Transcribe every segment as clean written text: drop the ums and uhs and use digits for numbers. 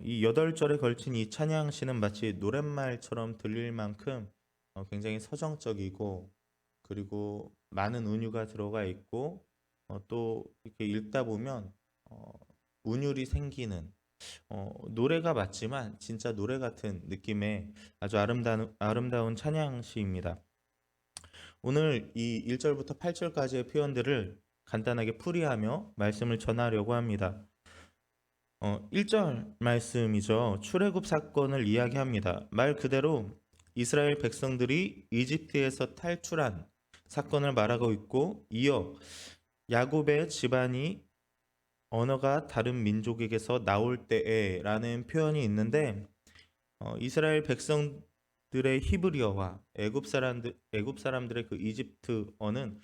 이 8절에 걸친 이 찬양시는 마치 노랫말처럼 들릴 만큼 굉장히 서정적이고, 그리고 많은 은유가 들어가 있고, 또 이렇게 읽다 보면 어, 운율이 생기는 노래가 맞지만 진짜 노래 같은 느낌의 아주 아름다운 찬양시입니다. 오늘 이 1절부터 8절까지의 표현들을 간단하게 풀이하며 말씀을 전하려고 합니다. 1절 말씀이죠. 출애굽 사건을 이야기합니다. 말 그대로 이스라엘 백성들이 이집트에서 탈출한 사건을 말하고 있고, 이어 야곱의 집안이 언어가 다른 민족에게서 나올 때에라는 표현이 있는데, 이스라엘 백성들의 히브리어와 애굽 사람들의 그 이집트어는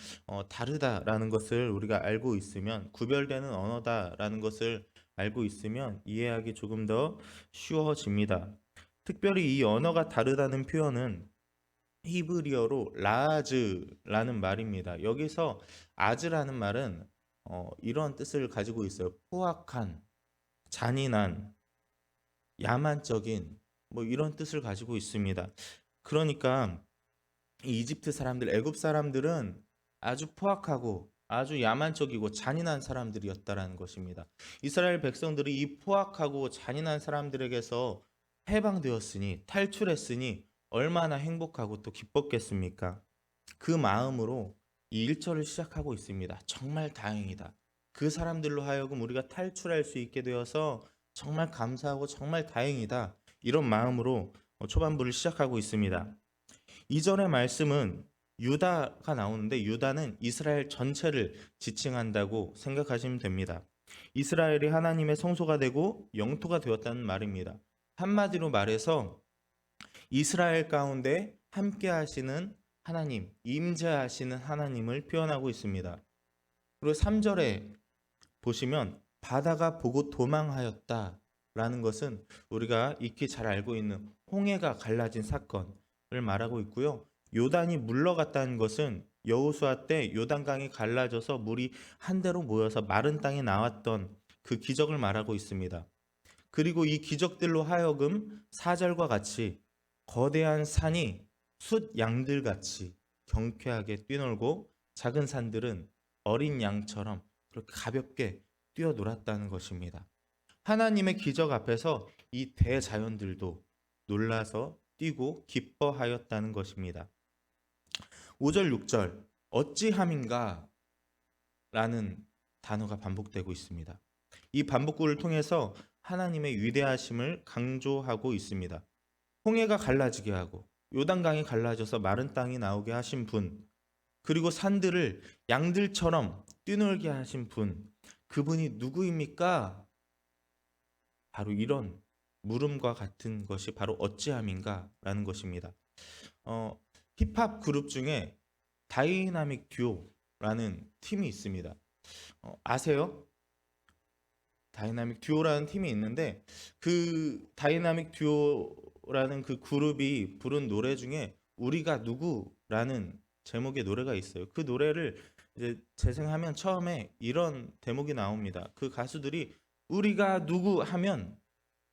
다르다라는 것을 우리가 알고 있으면, 구별되는 언어다라는 것을 알고 있으면 이해하기 조금 더 쉬워집니다. 특별히 이 언어가 다르다는 표현은 히브리어로 라아즈라는 말입니다. 여기서 아즈라는 말은 이런 뜻을 가지고 있어요. 포악한, 잔인한, 야만적인, 뭐 이런 뜻을 가지고 있습니다. 그러니까 이 이집트 사람들, 애굽 사람들은 아주 포악하고 아주 야만적이고 잔인한 사람들이었다라는 것입니다. 이스라엘 백성들이 이 포악하고 잔인한 사람들에게서 해방되었으니, 탈출했으니 얼마나 행복하고 또 기뻤겠습니까? 그 마음으로 이 1절을 시작하고 있습니다. 정말 다행이다. 그 사람들로 하여금 우리가 탈출할 수 있게 되어서 정말 감사하고 정말 다행이다. 이런 마음으로 초반부를 시작하고 있습니다. 이전의 말씀은 유다가 나오는데, 유다는 이스라엘 전체를 지칭한다고 생각하시면 됩니다. 이스라엘이 하나님의 성소가 되고 영토가 되었다는 말입니다. 한마디로 말해서 이스라엘 가운데 함께 하시는 하나님, 임재하시는 하나님을 표현하고 있습니다. 그리고 3절에 보시면 바다가 보고 도망하였다라는 것은 우리가 익히 잘 알고 있는 홍해가 갈라진 사건을 말하고 있고요. 요단이 물러갔다는 것은 여호수아 때 요단강이 갈라져서 물이 한데로 모여서 마른 땅에 나왔던 그 기적을 말하고 있습니다. 그리고 이 기적들로 하여금 4절과 같이 거대한 산이 숫 양들 같이 경쾌하게 뛰놀고, 작은 산들은 어린 양처럼 그렇게 가볍게 뛰어놀았다는 것입니다. 하나님의 기적 앞에서 이 대자연들도 놀라서 뛰고 기뻐하였다는 것입니다. 5절, 6절 어찌함인가 라는 단어가 반복되고 있습니다. 이 반복구를 통해서 하나님의 위대하심을 강조하고 있습니다. 홍해가 갈라지게 하고 요단강이 갈라져서 마른 땅이 나오게 하신 분, 그리고 산들을 양들처럼 뛰놀게 하신 분, 그분이 누구입니까? 바로 이런 물음과 같은 것이 바로 어찌함인가 라는 것입니다. 어, 힙합 그룹 중에 다이나믹 듀오라는 팀이 있습니다. 아세요? 다이나믹 듀오라는 팀이 있는데, 그 다이나믹 듀오라는 그 그룹이 부른 노래 중에 우리가 누구라는 제목의 노래가 있어요. 그 노래를 이제 재생하면 처음에 이런 대목이 나옵니다. 그 가수들이 우리가 누구 하면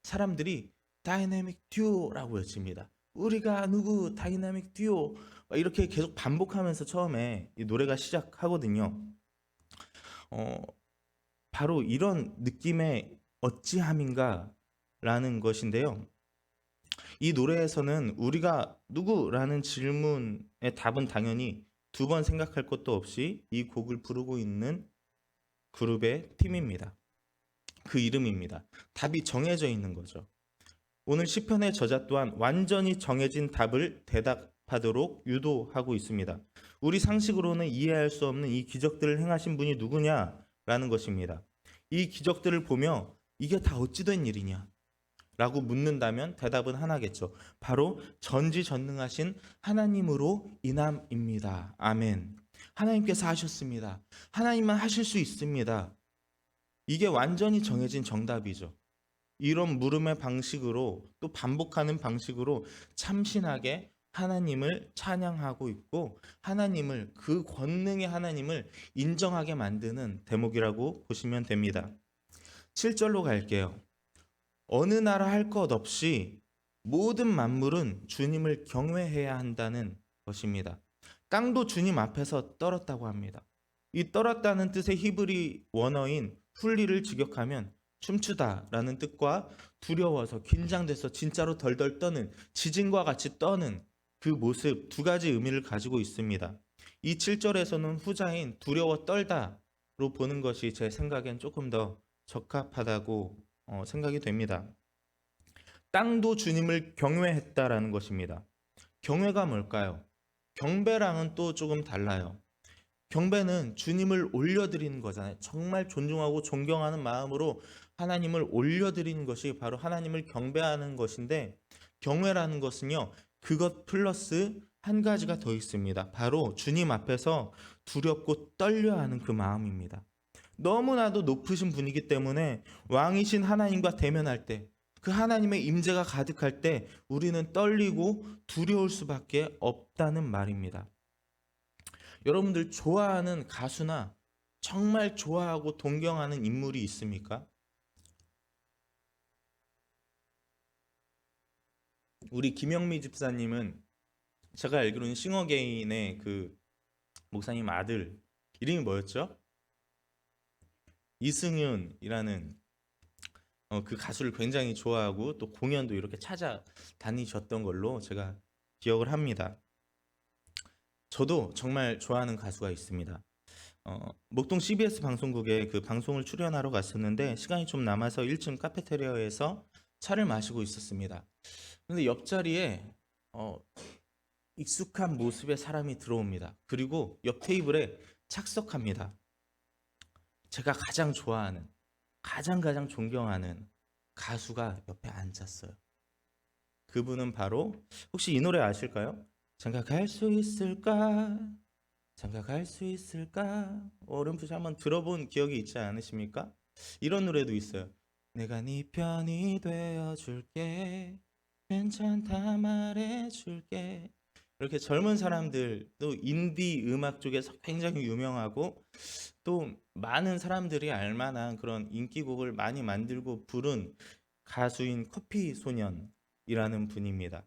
사람들이 다이나믹 듀오라고 외칩니다. 우리가 누구 다이나믹 듀오, 이렇게 계속 반복하면서 처음에 이 노래가 시작하거든요. 어, 바로 이런 느낌의 어찌함인가라는 것인데요. 이 노래에서는 우리가 누구라는 질문의 답은 당연히 두 번 생각할 것도 없이 이 곡을 부르고 있는 그룹의 팀입니다. 그 이름입니다. 답이 정해져 있는 거죠. 오늘 시편의 저자 또한 완전히 정해진 답을 대답하도록 유도하고 있습니다. 우리 상식으로는 이해할 수 없는 이 기적들을 행하신 분이 누구냐라는 것입니다. 이 기적들을 보며 이게 다 어찌 된 일이냐 라고 묻는다면 대답은 하나겠죠. 바로 전지전능하신 하나님으로 인함입니다. 아멘. 하나님께서 하셨습니다. 하나님만 하실 수 있습니다. 이게 완전히 정해진 정답이죠. 이런 물음의 방식으로, 또 반복하는 방식으로 참신하게 하나님을 찬양하고 있고, 하나님을, 그 권능의 하나님을 인정하게 만드는 대목이라고 보시면 됩니다. 7절로 갈게요. 어느 나라 할 것 없이 모든 만물은 주님을 경외해야 한다는 것입니다. 땅도 주님 앞에서 떨었다고 합니다. 이 떨었다는 뜻의 히브리 원어인 훌리를 직역하면 춤추다라는 뜻과 두려워서 긴장돼서 진짜로 덜덜 떠는 지진과 같이 떠는 그 모습 두 가지 의미를 가지고 있습니다. 이 7절에서는 후자인 두려워 떨다로 보는 것이 제 생각엔 조금 더 적합하다고 생각이 됩니다. 땅도 주님을 경외했다라는 것입니다. 경외가 뭘까요? 경배랑은 또 조금 달라요. 경배는 주님을 올려드리는 거잖아요. 정말 존중하고 존경하는 마음으로 하나님을 올려드리는 것이 바로 하나님을 경배하는 것인데, 경외라는 것은요, 그것 플러스 한 가지가 더 있습니다. 바로 주님 앞에서 두렵고 떨려하는 그 마음입니다. 너무나도 높으신 분이기 때문에 왕이신 하나님과 대면할 때, 그 하나님의 임재가 가득할 때 우리는 떨리고 두려울 수밖에 없다는 말입니다. 여러분들 좋아하는 가수나 정말 좋아하고 동경하는 인물이 있습니까? 우리 김영미 집사님은 제가 알기로는 싱어게인의 그 목사님 아들 이름이 뭐였죠? 이승윤이라는 그 가수를 굉장히 좋아하고 또 공연도 이렇게 찾아다니셨던 걸로 제가 기억을 합니다. 저도 정말 좋아하는 가수가 있습니다. 목동 CBS 방송국에 그 방송을 출연하러 갔었는데 시간이 좀 남아서 1층 카페테리아에서 차를 마시고 있었습니다. 근데 옆자리에 익숙한 모습의 사람이 들어옵니다. 그리고 옆 테이블에 착석합니다. 제가 가장 좋아하는, 가장 존경하는 가수가 옆에 앉았어요. 그분은 바로, 혹시 이 노래 아실까요? 장가갈 수 있을까? 장가갈 수 있을까? 어렴풋이 한번 들어본 기억이 있지 않으십니까? 이런 노래도 있어요. 내가 네 편이 되어줄게, 괜찮다 말해줄게. 이렇게 젊은 사람들도 인디 음악 쪽에서 굉장히 유명하고 또 많은 사람들이 알만한 그런 인기곡을 많이 만들고 부른 가수인 커피소년이라는 분입니다.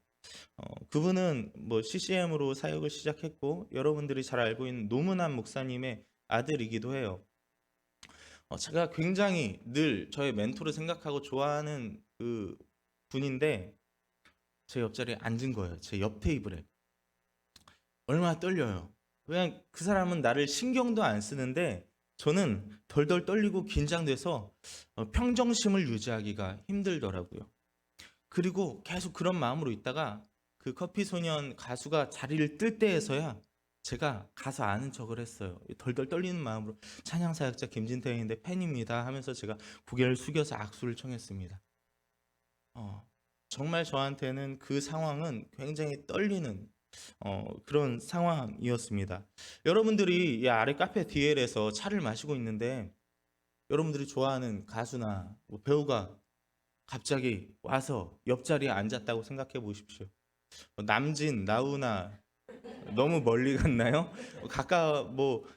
그분은 뭐 CCM으로 사역을 시작했고 여러분들이 잘 알고 있는 노문환 목사님의 아들이기도 해요. 제가 굉장히 늘 저의 멘토를 생각하고 좋아하는 그 분인데 제 옆자리에 앉은 거예요. 제 옆 테이블에. 얼마나 떨려요. 그냥 그 사람은 나를 신경도 안 쓰는데 저는 덜덜 떨리고 긴장돼서 평정심을 유지하기가 힘들더라고요. 그리고 계속 그런 마음으로 있다가 그 커피소년 가수가 자리를 뜰 때에서야 제가 가서 아는 척을 했어요. 덜덜 떨리는 마음으로 찬양사역자 김진태인데 팬입니다 하면서 제가 고개를 숙여서 악수를 청했습니다. 정말 저한테는 그 상황은 굉장히 떨리는 그런 상황이었습니다. 여러분들이 이 아래 카페 DL에서 차를 마시고 있는데 여러분들이 좋아하는 가수나 뭐 배우가 갑자기 와서 옆자리에 앉았다고 생각해 보십시오. 남진, 나훈아 너무 멀리 갔나요? 가까 뭐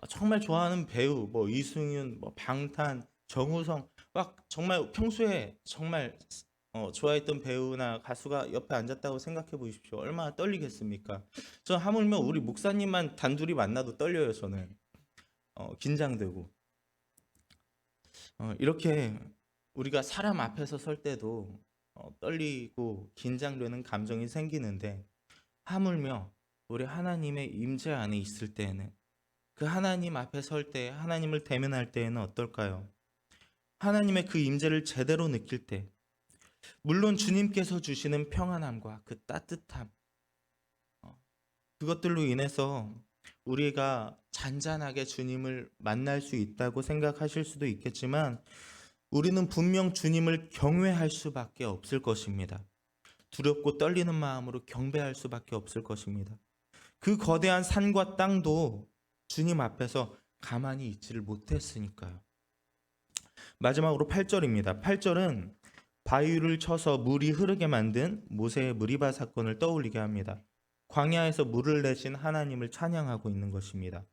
정말 좋아하는 배우 뭐 이승윤, 뭐 방탄, 정우성 막 정말 평소에 정말 좋아했던 배우나 가수가 옆에 앉았다고 생각해 보십시오. 얼마나 떨리겠습니까? 저 하물며 우리 목사님만 단둘이 만나도 떨려요. 저는 긴장되고 이렇게 우리가 사람 앞에서 설 때도 떨리고 긴장되는 감정이 생기는데 하물며 우리 하나님의 임재 안에 있을 때에는 그 하나님 앞에 설 때, 하나님을 대면할 때에는 어떨까요? 하나님의 그 임재를 제대로 느낄 때, 물론 주님께서 주시는 평안함과 그 따뜻함, 그것들로 인해서 우리가 잔잔하게 주님을 만날 수 있다고 생각하실 수도 있겠지만 우리는 분명 주님을 경외할 수밖에 없을 것입니다. 두렵고 떨리는 마음으로 경배할 수밖에 없을 것입니다. 그 거대한 산과 땅도 주님 앞에서 가만히 있지를 못했으니까요. 마지막으로 8절입니다. 8절은 바위를 쳐서 물이 흐르게 만든 모세의 무리바 사건을 떠올리게 합니다. 광야에서 물을 내신 하나님을 찬양하고 있는 것입니다.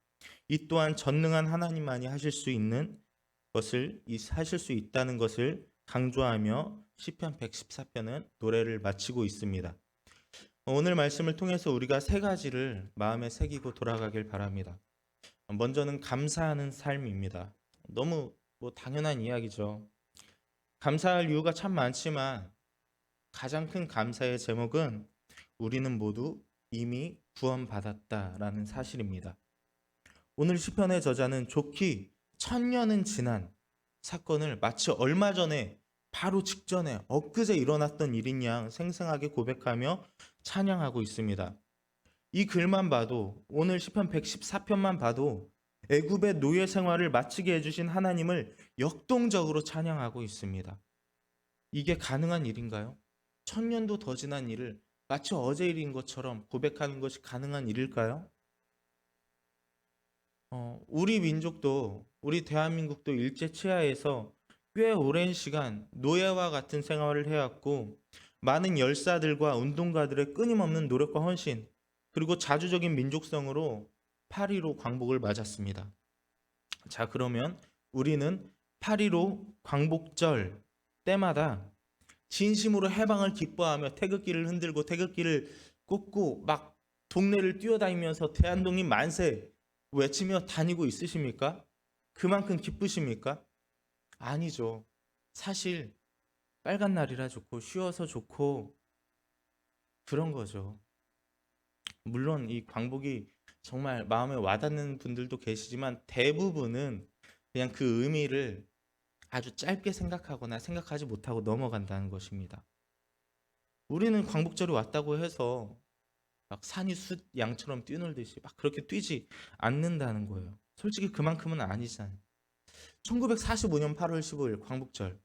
이 또한 전능한 하나님만이 하실 수 있는 것을 하실 수 있다는 것을 강조하며 시편 114편은 노래를 마치고 있습니다. 오늘 말씀을 통해서 우리가 세 가지를 마음에 새기고 돌아가길 바랍니다. 먼저는 감사하는 삶입니다. 너무 당연한 이야기죠. 감사할 이유가 참 많지만 가장 큰 감사의 제목은 우리는 모두 이미 구원받았다라는 사실입니다. 오늘 시편의 저자는 좋기 1000년은 지난 사건을 마치 얼마 전에 바로 직전에 엊그제 일어났던 일인 양 생생하게 고백하며 찬양하고 있습니다. 이 글만 봐도 오늘 시편 114편만 봐도 애굽의 노예 생활을 마치게 해주신 하나님을 역동적으로 찬양하고 있습니다. 이게 가능한 일인가요? 1000년도 더 지난 일을 마치 어제 일인 것처럼 고백하는 것이 가능한 일일까요? 우리 민족도 우리 대한민국도 일제 치하에서 꽤 오랜 시간 노예와 같은 생활을 해왔고 많은 열사들과 운동가들의 끊임없는 노력과 헌신 그리고 자주적인 민족성으로 8.15 광복을 맞았습니다. 자, 그러면 우리는 8.15 광복절 때마다 진심으로 해방을 기뻐하며 태극기를 흔들고 태극기를 꽂고 막 동네를 뛰어다니면서 대한독립 만세 외치며 다니고 있으십니까? 그만큼 기쁘십니까? 아니죠. 사실 빨간 날이라 좋고 쉬어서 좋고 그런 거죠. 물론 이 광복이 정말 마음에 와닿는 분들도 계시지만 대부분은 그냥 그 의미를 아주 짧게 생각하거나 생각하지 못하고 넘어간다는 것입니다. 우리는 광복절이 왔다고 해서 막 산이 숫 양처럼 뛰놀듯이 막 그렇게 뛰지 않는다는 거예요. 솔직히 그만큼은 아니잖아요. 1945년 8월 15일 광복절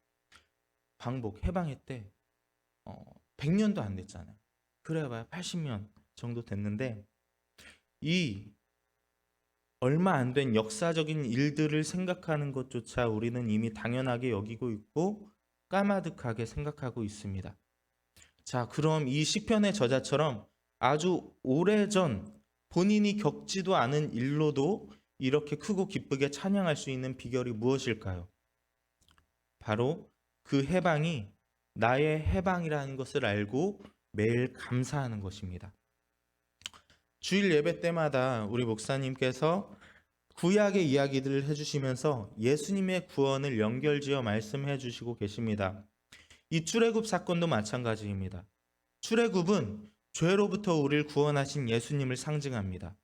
광복 해방했대 100년도 안 됐잖아요. 그래봐야 80년 정도 됐는데 이 얼마 안 된 역사적인 일들을 생각하는 것조차 우리는 이미 당연하게 여기고 있고 까마득하게 생각하고 있습니다. 자, 그럼 이 시편의 저자처럼 아주 오래전 본인이 겪지도 않은 일로도 이렇게 크고 기쁘게 찬양할 수 있는 비결이 무엇일까요? 바로 그 해방이 나의 해방이라는 것을 알고 매일 감사하는 것입니다. 주일 예배 때마다 우리 목사님께서 구약의 이야기들을 해주시면서 예수님의 구원을 연결지어 말씀해 주시고 계십니다. 이 출애굽 사건도 마찬가지입니다. 출애굽은 죄로부터 우리를 구원하신 예수님을 상징합니다.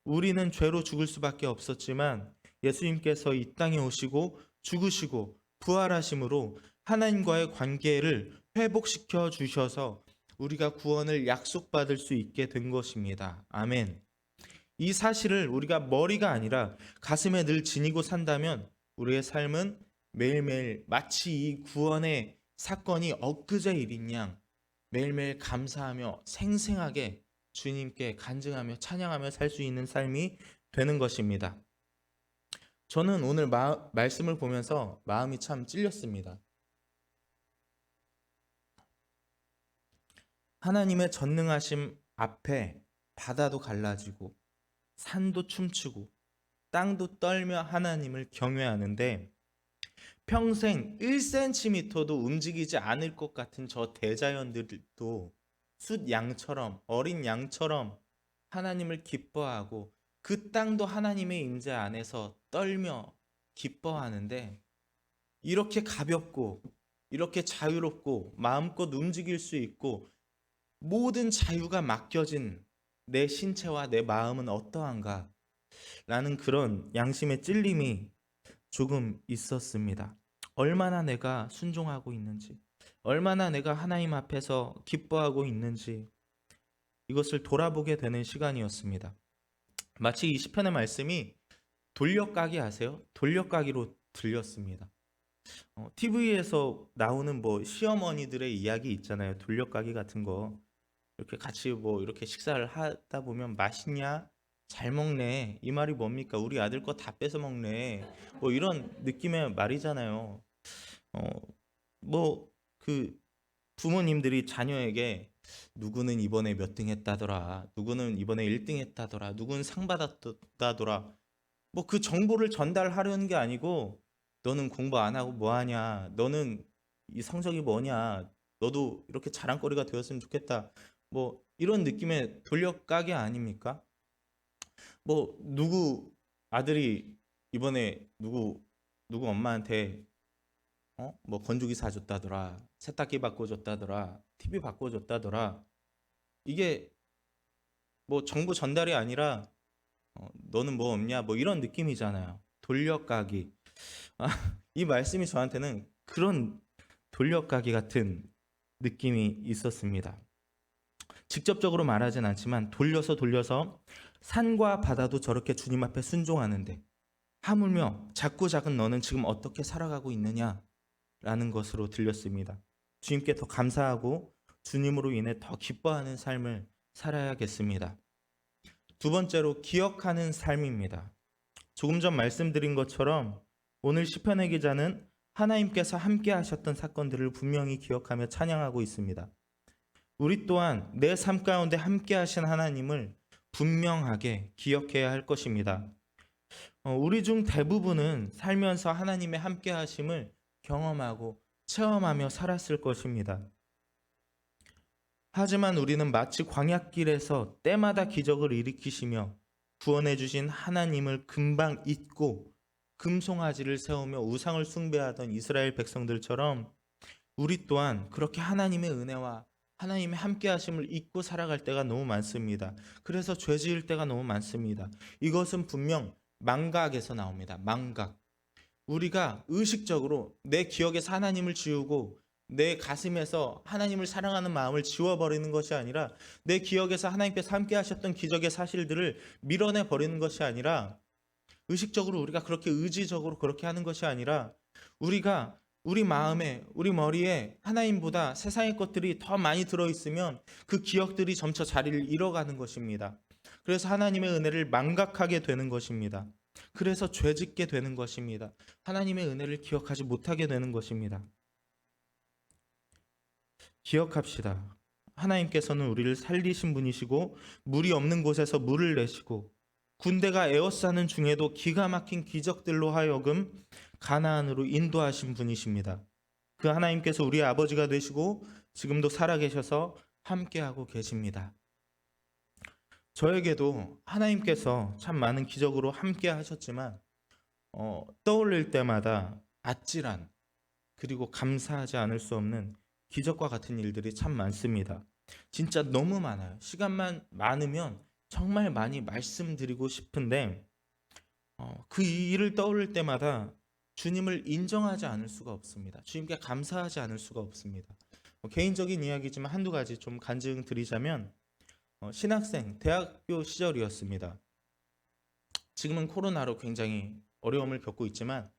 우리는 죄로 죽을 수밖에 없었지만 예수님께서 이 땅에 오시고 죽으시고 부활하심으로 하나님과의 관계를 회복시켜 주셔서 우리가 구원을 약속받을 수 있게 된 것입니다. 아멘. 이 사실을 우리가 머리가 아니라 가슴에 늘 지니고 산다면 우리의 삶은 매일매일 마치 이 구원의 사건이 엊그제 일인 양 매일매일 감사하며 생생하게 주님께 간증하며 찬양하며 살 수 있는 삶이 되는 것입니다. 저는 오늘 말씀을 보면서 마음이 참 찔렸습니다. 하나님의 전능하심 앞에 바다도 갈라지고 산도 춤추고 땅도 떨며 하나님을 경외하는데 평생 1cm도 움직이지 않을 것 같은 저 대자연들도 숫 양처럼 어린 양처럼 하나님을 기뻐하고 그 땅도 하나님의 임재 안에서 떨며 기뻐하는데 이렇게 가볍고 이렇게 자유롭고 마음껏 움직일 수 있고 모든 자유가 맡겨진 내 신체와 내 마음은 어떠한가 라는 그런 양심의 찔림이 조금 있었습니다. 얼마나 내가 순종하고 있는지, 얼마나 내가 하나님 앞에서 기뻐하고 있는지 이것을 돌아보게 되는 시간이었습니다. 마치 이 시편의 말씀이 돌려까기 아세요? 돌려까기로 들렸습니다. TV에서 나오는 시어머니들의 이야기 있잖아요. 돌려까기 같은 거 이렇게 같이 이렇게 식사를 하다 보면 맛있냐? 잘 먹네. 이 말이 뭡니까? 우리 아들 거 다 뺏어 먹네. 이런 느낌의 말이잖아요. 그 부모님들이 자녀에게 누구는 이번에 몇 등 했다더라. 누구는 이번에 1등 했다더라. 누구는 상 받았다더라. 그 정보를 전달하려는 게 아니고 너는 공부 안 하고 뭐 하냐? 너는 이 성적이 뭐냐, 너도 이렇게 자랑거리가 되었으면 좋겠다, 뭐 이런 느낌의 돌려가게 아닙니까? 뭐 누구 아들이 이번에 누구 엄마한테 뭐 건조기 사줬다더라, 세탁기 바꿔줬다더라, TV 바꿔줬다더라. 이게 뭐 정보 전달이 아니라 너는 뭐 없냐, 뭐 이런 느낌이잖아요. 돌려가기. 아, 이 말씀이 저한테는 그런 돌려가기 같은 느낌이 있었습니다. 직접적으로 말하진 않지만 돌려서 산과 바다도 저렇게 주님 앞에 순종하는데 하물며 작고 작은 너는 지금 어떻게 살아가고 있느냐라는 것으로 들렸습니다. 주님께 더 감사하고 주님으로 인해 더 기뻐하는 삶을 살아야겠습니다. 두 번째로 기억하는 삶입니다. 조금 전 말씀드린 것처럼 오늘 시편의 기자는 하나님께서 함께 하셨던 사건들을 분명히 기억하며 찬양하고 있습니다. 우리 또한 내 삶 가운데 함께 하신 하나님을 분명하게 기억해야 할 것입니다. 우리 중 대부분은 살면서 하나님의 함께 하심을 경험하고 체험하며 살았을 것입니다. 하지만 우리는 마치 광야길에서 때마다 기적을 일으키시며 구원해 주신 하나님을 금방 잊고 금송아지를 세우며 우상을 숭배하던 이스라엘 백성들처럼 우리 또한 그렇게 하나님의 은혜와 하나님의 함께 하심을 잊고 살아갈 때가 너무 많습니다. 그래서 죄 지을 때가 너무 많습니다. 이것은 분명 망각에서 나옵니다. 망각. 우리가 의식적으로 내 기억에서 하나님을 지우고 내 가슴에서 하나님을 사랑하는 마음을 지워버리는 것이 아니라 내 기억에서 하나님께서 함께 하셨던 기적의 사실들을 밀어내 버리는 것이 아니라 의식적으로 우리가 그렇게 의지적으로 그렇게 하는 것이 아니라 우리가 우리 마음에 우리 머리에 하나님보다 세상의 것들이 더 많이 들어있으면 그 기억들이 점차 자리를 잃어가는 것입니다. 그래서 하나님의 은혜를 망각하게 되는 것입니다. 그래서 죄짓게 되는 것입니다. 하나님의 은혜를 기억하지 못하게 되는 것입니다. 기억합시다. 하나님께서는 우리를 살리신 분이시고 물이 없는 곳에서 물을 내시고 군대가 에워싸는 중에도 기가 막힌 기적들로 하여금 가나안으로 인도하신 분이십니다. 그 하나님께서 우리의 아버지가 되시고 지금도 살아계셔서 함께하고 계십니다. 저에게도 하나님께서 참 많은 기적으로 함께 하셨지만 떠올릴 때마다 아찔한 그리고 감사하지 않을 수 없는 기적과 같은 일들이 참 많습니다. 진짜 너무 많아요. 시간만 많으면 정말 많이 말씀드리고 싶은데 그 일을 떠올릴 때마다 주님을 인정하지 않을 수가 없습니다. 주님께 감사하지 않을 수가 없습니다. 개인적인 이야기지만 한두 가지 좀 간증 드리자면 신학생 대학교 시절이었습니다. 지금은 코로나로 굉장히 어려움을 겪고 있지만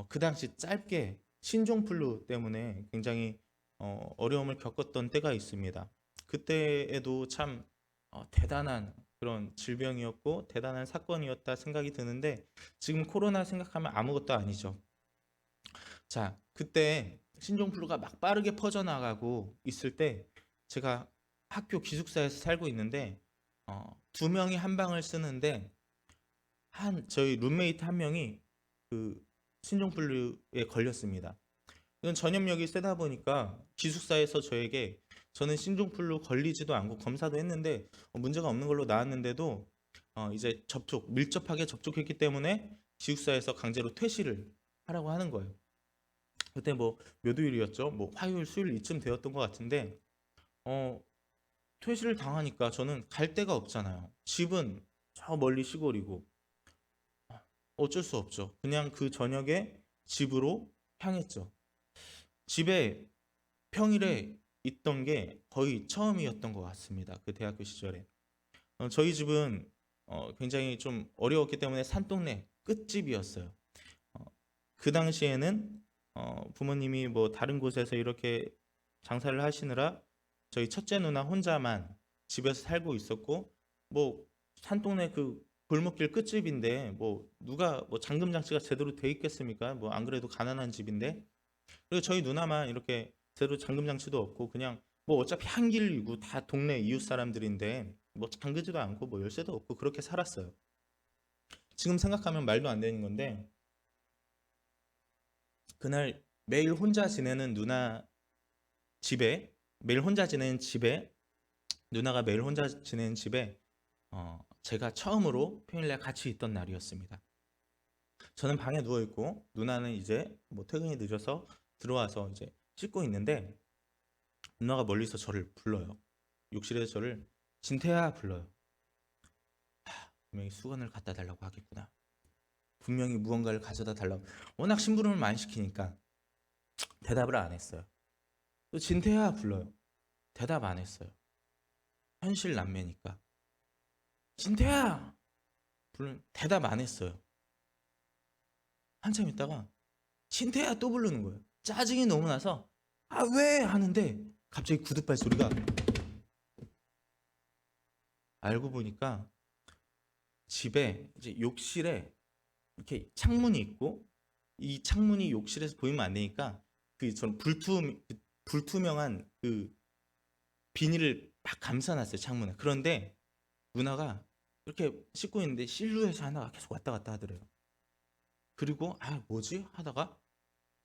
그 당시 짧게 신종플루 때문에 굉장히 어려움을 겪었던 때가 있습니다. 그때에도 참 대단한 그런 질병이었고 대단한 사건이었다 생각이 드는데 지금 코로나 생각하면 아무것도 아니죠. 자, 그때 신종플루가 막 빠르게 퍼져나가고 있을 때 제가 학교 기숙사에서 살고 있는데 두 명이 한 방을 쓰는데 저희 룸메이트 한 명이 그 신종플루에 걸렸습니다. 이건 전염력이 세다 보니까 기숙사에서 저는 신종플루 걸리지도 않고 검사도 했는데 문제가 없는 걸로 나왔는데도 이제 밀접하게 접촉했기 때문에 기숙사에서 강제로 퇴실을 하라고 하는 거예요. 그때 뭐 몇 요일이었죠? 뭐 화요일, 수요일 이쯤 되었던 것 같은데 퇴실을 당하니까 저는 갈 데가 없잖아요. 집은 저 멀리 시골이고 어쩔 수 없죠. 그냥 그 저녁에 집으로 향했죠. 집에 평일에 있던 게 거의 처음이었던 것 같습니다. 그 대학교 시절에. 저희 집은 굉장히 좀 어려웠기 때문에 산동네 끝집이었어요. 그 당시에는 부모님이 뭐 다른 곳에서 이렇게 장사를 하시느라 저희 첫째 누나 혼자만 집에서 살고 있었고 뭐 산동네 그 골목길 끝집인데 뭐 누가 뭐 잠금 장치가 제대로 돼 있겠습니까? 뭐 안 그래도 가난한 집인데 그리고 저희 누나만 이렇게 제대로 잠금 장치도 없고 그냥 뭐 어차피 한 길이고 다 동네 이웃 사람들인데 뭐 잠그지도 않고 뭐 열쇠도 없고 그렇게 살았어요. 지금 생각하면 말도 안 되는 건데 그날 매일 혼자 지내는 누나 집에 매일 혼자 지내는 집에 누나가 매일 혼자 지내는 집에 제가 처음으로 평일날 같이 있던 날이었습니다. 저는 방에 누워 있고 누나는 이제 뭐 퇴근이 늦어서 들어와서 이제 씻고 있는데 누나가 멀리서 저를 불러요. 욕실에서 저를 진태야 불러요. 분명히 수건을 갖다 달라고 하겠구나. 분명히 무언가를 가져다 달라고. 워낙 심부름을 많이 시키니까 대답을 안 했어요. 또 진태야 불러요. 대답 안 했어요. 현실 남매니까. 진태야 부르는 대답 안 했어요. 한참 있다가 진태야 또 부르는 거예요. 짜증이 너무 나서 아 왜 하는데 갑자기 구두발 소리가. 알고 보니까 집에 이제 욕실에 이렇게 창문이 있고 이 창문이 욕실에서 보이면 안 되니까 그 전 불투명한 그 비닐을 막 감싸놨어요 창문에. 그런데 누나가 이렇게 씻고 있는데 실루엣 하나가 계속 왔다 갔다 하더래요. 그리고 아 뭐지 하다가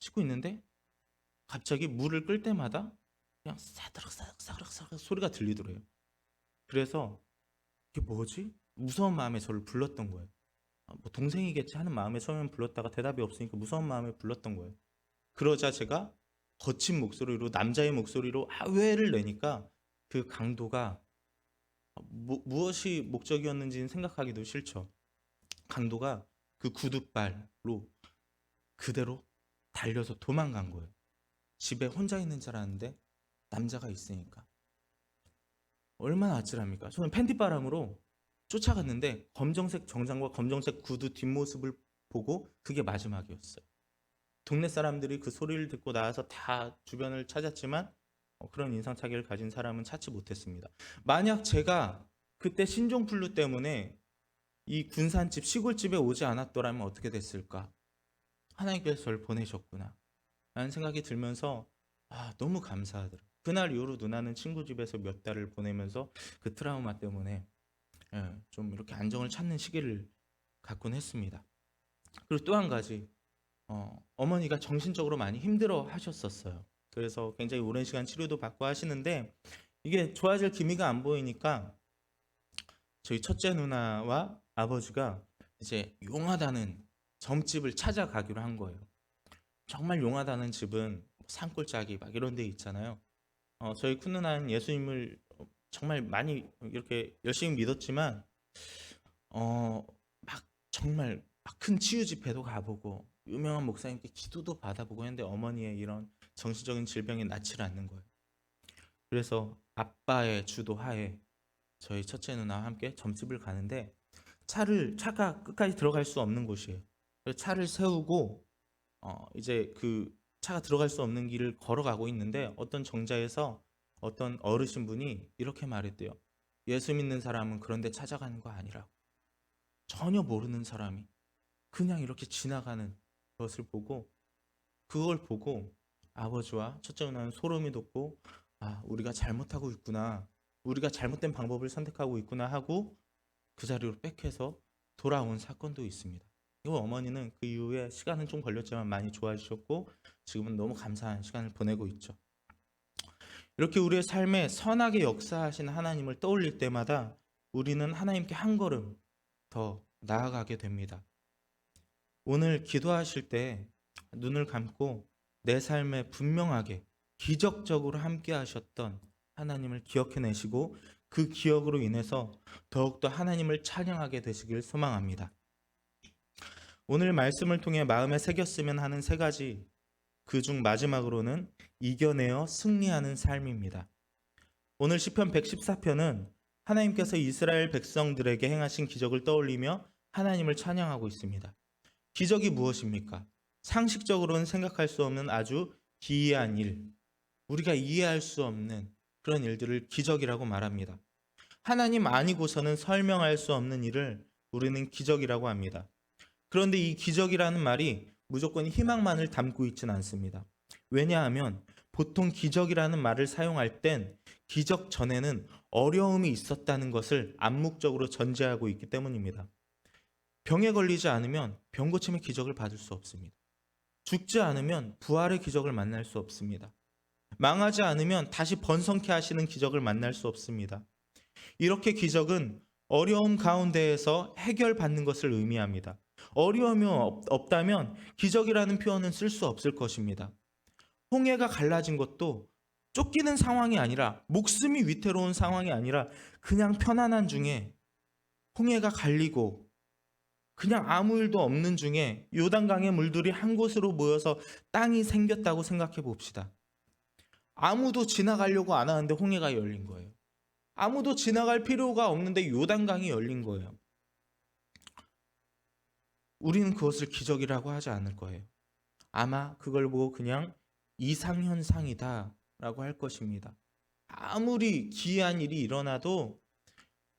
씻고 있는데 갑자기 물을 끌 때마다 그냥 사드럭 사드럭 사드럭 사드럭 소리가 들리더래요. 그래서 이게 뭐지? 무서운 마음에 저를 불렀던 거예요. 뭐 동생이겠지 하는 마음에 처음엔 불렀다가 대답이 없으니까 무서운 마음에 불렀던 거예요. 그러자 제가 거친 목소리로 남자의 목소리로 아 왜를 내니까 그 강도가 무엇이 목적이었는지는 생각하기도 싫죠. 강도가 그 구둣발로 그대로 달려서 도망간 거예요. 집에 혼자 있는 줄 알았는데 남자가 있으니까. 얼마나 아찔합니까? 저는 팬티바람으로 쫓아갔는데 검정색 정장과 검정색 구두 뒷모습을 보고 그게 마지막이었어요. 동네 사람들이 그 소리를 듣고 나와서 다 주변을 찾았지만 그런 인상착의를 가진 사람은 찾지 못했습니다. 만약 제가 그때 신종플루 때문에 이 군산집 시골집에 오지 않았더라면 어떻게 됐을까? 하나님께서 저를 보내셨구나 라는 생각이 들면서 너무 감사하더라고요. 그날 이후로 누나는 친구 집에서 몇 달을 보내면서 그 트라우마 때문에 좀 이렇게 안정을 찾는 시기를 갖곤 했습니다. 그리고 또 한 가지 어머니가 정신적으로 많이 힘들어 하셨었어요. 그래서 굉장히 오랜 시간 치료도 받고 하시는데 이게 좋아질 기미가 안 보이니까 저희 첫째 누나와 아버지가 이제 용하다는 점집을 찾아가기로 한 거예요. 정말 용하다는 집은 산골짜기 막 이런 데 있잖아요. 저희 큰 누나는 예수님을 정말 많이 이렇게 열심히 믿었지만 막 정말 막 큰 치유 집회도 가보고 유명한 목사님께 기도도 받아보고 했는데 어머니의 이런 정신적인 질병이 낫질 않는 거예요. 그래서 아빠의 주도하에 저희 첫째 누나와 함께 점집을 가는데 차가 끝까지 들어갈 수 없는 곳이에요. 그래서 차를 세우고 이제 그 차가 들어갈 수 없는 길을 걸어가고 있는데 어떤 정자에서 어떤 어르신 분이 이렇게 말했대요. 예수 믿는 사람은 그런 데 찾아가는 거 아니라고. 전혀 모르는 사람이 그냥 이렇게 지나가는 것을 보고 그걸 보고 아버지와 첫째 누나는 소름이 돋고 우리가 잘못하고 있구나. 우리가 잘못된 방법을 선택하고 있구나 하고 그 자리로 백해서 돌아온 사건도 있습니다. 이거 어머니는 그 이후에 시간은 좀 걸렸지만 많이 좋아지셨고 지금은 너무 감사한 시간을 보내고 있죠. 이렇게 우리의 삶에 선하게 역사하신 하나님을 떠올릴 때마다 우리는 하나님께 한 걸음 더 나아가게 됩니다. 오늘 기도하실 때 눈을 감고 내 삶에 분명하게 기적적으로 함께 하셨던 하나님을 기억해내시고 그 기억으로 인해서 더욱더 하나님을 찬양하게 되시길 소망합니다. 오늘 말씀을 통해 마음에 새겼으면 하는 세 가지, 그중 마지막으로는 이겨내어 승리하는 삶입니다. 오늘 시편 114편은 하나님께서 이스라엘 백성들에게 행하신 기적을 떠올리며 하나님을 찬양하고 있습니다. 기적이 무엇입니까? 상식적으로는 생각할 수 없는 아주 기이한 일, 우리가 이해할 수 없는 그런 일들을 기적이라고 말합니다. 하나님 아니고서는 설명할 수 없는 일을 우리는 기적이라고 합니다. 그런데 이 기적이라는 말이 무조건 희망만을 담고 있지는 않습니다. 왜냐하면 보통 기적이라는 말을 사용할 땐 기적 전에는 어려움이 있었다는 것을 암묵적으로 전제하고 있기 때문입니다. 병에 걸리지 않으면 병 고침의 기적을 받을 수 없습니다. 죽지 않으면 부활의 기적을 만날 수 없습니다. 망하지 않으면 다시 번성케 하시는 기적을 만날 수 없습니다. 이렇게 기적은 어려움 가운데에서 해결받는 것을 의미합니다. 어려움이 없다면 기적이라는 표현은 쓸 수 없을 것입니다. 홍해가 갈라진 것도 쫓기는 상황이 아니라, 목숨이 위태로운 상황이 아니라 그냥 편안한 중에, 홍해가 갈리고 그냥 아무 일도 없는 중에 요단강의 물들이 한 곳으로 모여서 땅이 생겼다고 생각해 봅시다. 아무도 지나가려고 안 하는데 홍해가 열린 거예요. 아무도 지나갈 필요가 없는데 요단강이 열린 거예요. 우리는 그것을 기적이라고 하지 않을 거예요. 아마 그걸 보고 그냥 이상현상이다 라고 할 것입니다. 아무리 기이한 일이 일어나도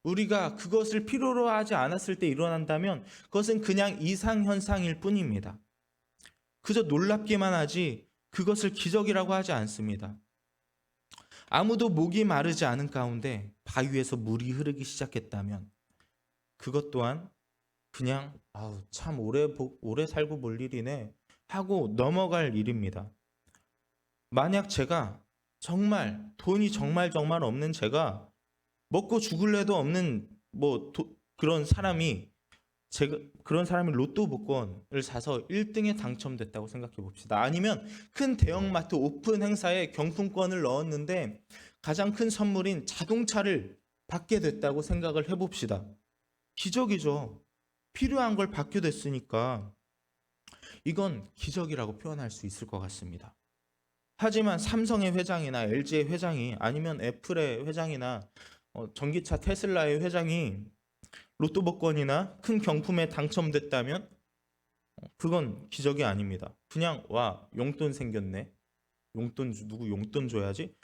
우리가 그것을 필요로 하지 않았을 때 일어난다면 그것은 그냥 이상현상일 뿐입니다. 그저 놀랍기만 하지 그것을 기적이라고 하지 않습니다. 아무도 목이 마르지 않은 가운데 바위에서 물이 흐르기 시작했다면 그것 또한 그냥 참 오래 살고 볼 일이네 하고 넘어갈 일입니다. 만약 제가 정말 돈이 정말 없는 제가 먹고 죽을래도 없는 그런 사람이 로또 복권을 사서 1등에 당첨됐다고 생각해 봅시다. 아니면 큰 대형마트 오픈 행사에 경품권을 넣었는데 가장 큰 선물인 자동차를 받게 됐다고 생각을 해봅시다. 기적이죠. 필요한 걸 받게 됐으니까 이건 기적이라고 표현할 수 있을 것 같습니다. 하지만 삼성의 회장이나 LG의 회장이, 아니면 애플의 회장이나 전기차 테슬라의 회장이 로또 복권이나 큰 경품에 당첨됐다면 그건 기적이 아닙니다. 그냥 용돈 생겼네. 누구 용돈 줘야지.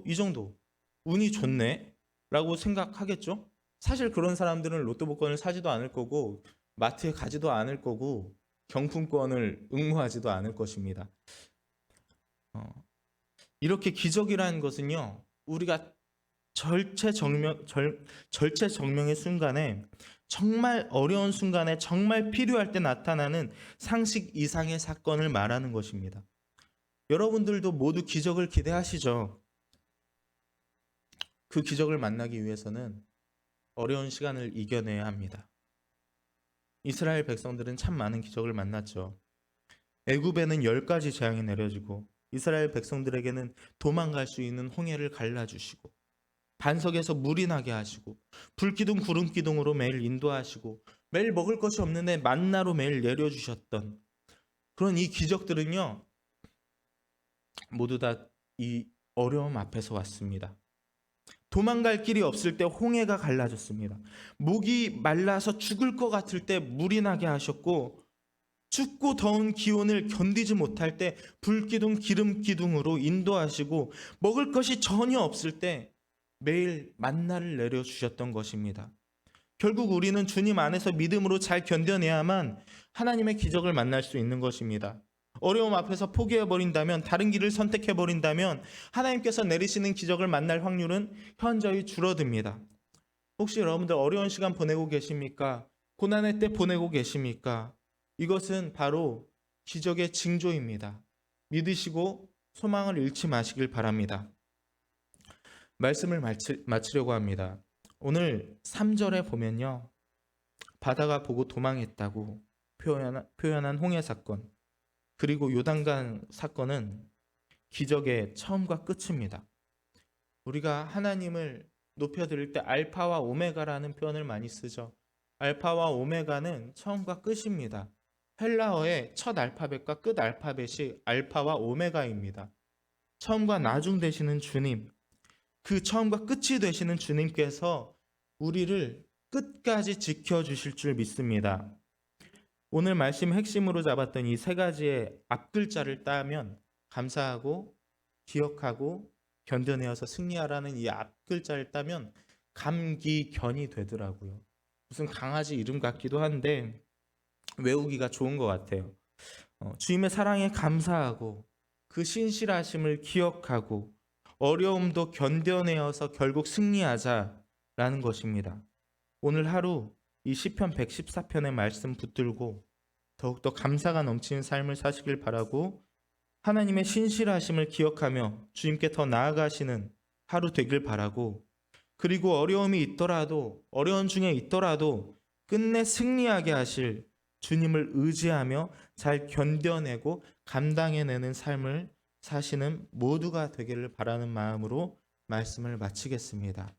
이 정도. 운이 좋네 라고 생각하겠죠. 사실 그런 사람들은 로또 복권을 사지도 않을 거고 마트에 가지도 않을 거고 경품권을 응모하지도 않을 것입니다. 이렇게 기적이라는 것은요, 우리가 절체절명의 순간에, 정말 어려운 순간에, 정말 필요할 때 나타나는 상식 이상의 사건을 말하는 것입니다. 여러분들도 모두 기적을 기대하시죠? 그 기적을 만나기 위해서는 어려운 시간을 이겨내야 합니다. 이스라엘 백성들은 참 많은 기적을 만났죠. 애굽에는 10가지 재앙이 내려지고 이스라엘 백성들에게는 도망갈 수 있는 홍해를 갈라주시고 반석에서 물이 나게 하시고 불기둥 구름기둥으로 매일 인도하시고 매일 먹을 것이 없는데 만나로 매일 내려주셨던 그런 이 기적들은요, 모두 다 이 어려움 앞에서 왔습니다. 도망갈 길이 없을 때 홍해가 갈라졌습니다. 목이 말라서 죽을 것 같을 때 물이 나게 하셨고, 춥고 더운 기온을 견디지 못할 때 불기둥 기름기둥으로 인도하시고, 먹을 것이 전혀 없을 때 매일 만나를 내려주셨던 것입니다. 결국 우리는 주님 안에서 믿음으로 잘 견뎌내야만 하나님의 기적을 만날 수 있는 것입니다. 어려움 앞에서 포기해버린다면, 다른 길을 선택해버린다면 하나님께서 내리시는 기적을 만날 확률은 현저히 줄어듭니다. 혹시 여러분들 어려운 시간 보내고 계십니까? 고난의 때 보내고 계십니까? 이것은 바로 기적의 징조입니다. 믿으시고 소망을 잃지 마시길 바랍니다. 말씀을 마치려고 합니다. 오늘 3절에 보면요, 바다가 보고 도망했다고 표현한 홍해 사건, 그리고 요단강 사건은 기적의 처음과 끝입니다. 우리가 하나님을 높여드릴 때 알파와 오메가라는 표현을 많이 쓰죠. 알파와 오메가는 처음과 끝입니다. 헬라어의 첫 알파벳과 끝 알파벳이 알파와 오메가입니다. 처음과 나중 되시는 주님, 그 처음과 끝이 되시는 주님께서 우리를 끝까지 지켜주실 줄 믿습니다. 오늘 말씀 핵심으로 잡았던 이 3가지의 앞글자를 따면, 감사하고 기억하고 견뎌내어서 승리하라는 이 앞글자를 따면 감기견이 되더라고요. 무슨 강아지 이름 같기도 한데 외우기가 좋은 것 같아요. 주님의 사랑에 감사하고 그 신실하심을 기억하고 어려움도 견뎌내어서 결국 승리하자라는 것입니다. 오늘 하루 이 시편 114편의 말씀 붙들고 더욱더 감사가 넘치는 삶을 사시길 바라고 하나님의 신실하심을 기억하며 주님께 더 나아가시는 하루 되길 바라고 그리고 어려움이 있더라도 어려운 중에 있더라도 끝내 승리하게 하실 주님을 의지하며 잘 견뎌내고 감당해내는 삶을 사시는 모두가 되기를 바라는 마음으로 말씀을 마치겠습니다.